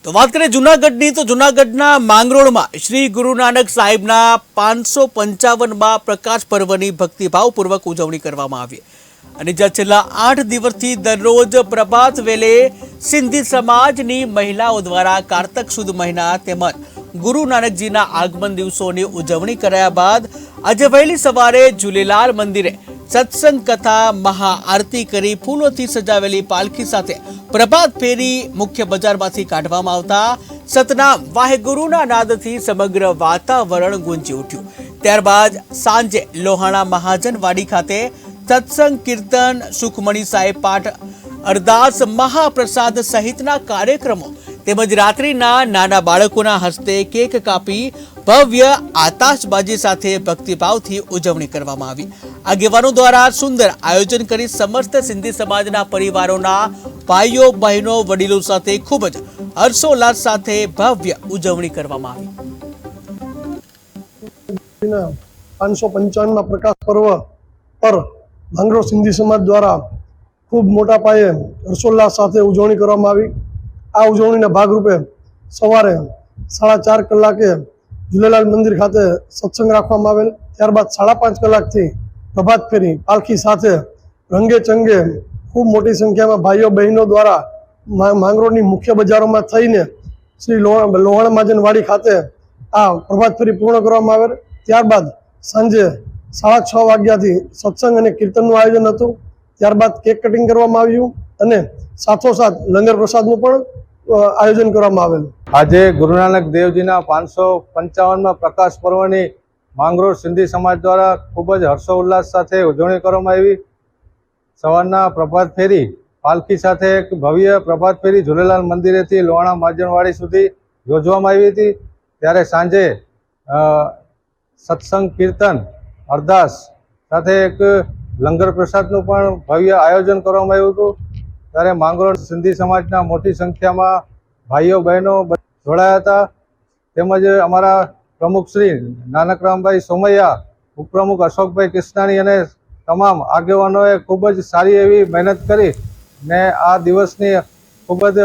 તો વાત કરીએ જૂનાગઢની, તો જૂનાગઢના માંગરોળમાં શ્રી ગુરુ નાનક સાહેબના 555માં પ્રકાશ પર્વની ભક્તિભાવપૂર્વક ઉજવણી કરવામાં આવી અને જ્યાં છેલ્લા 8 દિવસથી દરરોજ પ્રભાત વેલે સિંધી સમાજની મહિલાઓ દ્વારા કારતક સુદ મહિના તેમજ ગુરુ નાનકજીના આગમન દિવસોની ઉજવણી કર્યા બાદ આજે વહેલી સવારે ઝૂલેલાલ મંદિરે સત્સંગ કથા મહાઆરતી કરી ફૂલોથી સજાવેલી પાલખી સાથે પ્રભાત ફેરી મુખ્ય બજારમાંથી કાઢવામાં આવતા સતનામ વાહેગુરુના નાદથી સમગ્ર વાતાવરણ ગુંજી ઉઠ્યું। ત્યારબાદ સાંજે લોહાણા મહાજનવાડી ખાતે સત્સંગ, કીર્તન, સુખમણી સાહેબ પાઠ, અરદાસ, મહાપ્રસાદ સહિતના કાર્યક્રમો તેમજ રાત્રિના નાના બાળકોના હસ્તે કેક કાપી ભવ્ય આતાશબાજી સાથે ભક્તિભાવથી ઉજવણી કરવામાં આવી। આગેવાનો દ્વારા સુંદર આયોજન કરી સમસ્ત સિંધી સમાજના પરિવારોના ભાઈઓ બહેનો વડીલો સાથે ખૂબ જ હર્ષોલ્લાસ સાથે ભવ્ય ઉજવણી કરવામાં આવી। 555 પ્રકાશ પર્વ પર માંગરોળ સિંધી સમાજ દ્વારા ખૂબ મોટા પાયે હર્ષોલ્લાસ સાથે ઉજવણી કરવામાં આવી। આ ઉજવણીના ભાગરૂપે સવારે 4:30 કલાકે ઝૂલેલાલ મંદિર ખાતે સત્સંગ રાખવામાં આવેલ। ત્યારબાદ 5:30 કલાકથી પ્રભાત ફેરી પાલખી સાથે રંગે ચંગે ખૂબ મોટી સંખ્યામાં ભાઈઓ બહેનો દ્વારા માંગરોળની મુખ્ય બજારોમાં થઈને શ્રી લોહાણા મહાજનવાડી ખાતે આ પ્રભાત ફેરી પૂર્ણ કરવામાં આવેલ। ત્યારબાદ સાંજે 6:30 વાગ્યાથી સત્સંગ અને કીર્તનનું આયોજન હતું। ત્યારબાદ કેક કટિંગ કરવામાં આવ્યું અને સાથોસાથ લંગર પ્રસાદનું પણ આયોજન કરવામાં આવેલ। આજે ગુરુ નાનક દેવજીના 555માં પ્રકાશ પર્વની માંગરોળ સિંધી સમાજ દ્વારા ખૂબ જ હર્ષોલ્લાસ સાથે ઉજવણી કરવામાં આવી। સવારના પ્રભાત ફેરી પાલખી સાથે એક ભવ્ય પ્રભાત ફેરી ઝૂલેલાલ મંદિરેથી લોહાણા મહાજનવાડી સુધી યોજવામાં આવી હતી। ત્યારે સાંજે સત્સંગ, કીર્તન, અરદાસ સાથે એક લંગર પ્રસાદનું પણ ભવ્ય આયોજન કરવામાં આવ્યું હતું। ત્યારે માંગરોળ સિંધી સમાજના મોટી સંખ્યામાં ભાઈઓ બહેનો જોડાયા હતા। તેમજ અમારા પ્રમુખ શ્રી નાનકરામભાઈ સોમૈયા, ઉપપ્રમુખ અશોકભાઈ કૃષ્ણાણી અને તમામ આગેવાનોએ ખૂબ જ સારી એવી મહેનત કરી ને આ દિવસની ખૂબ જ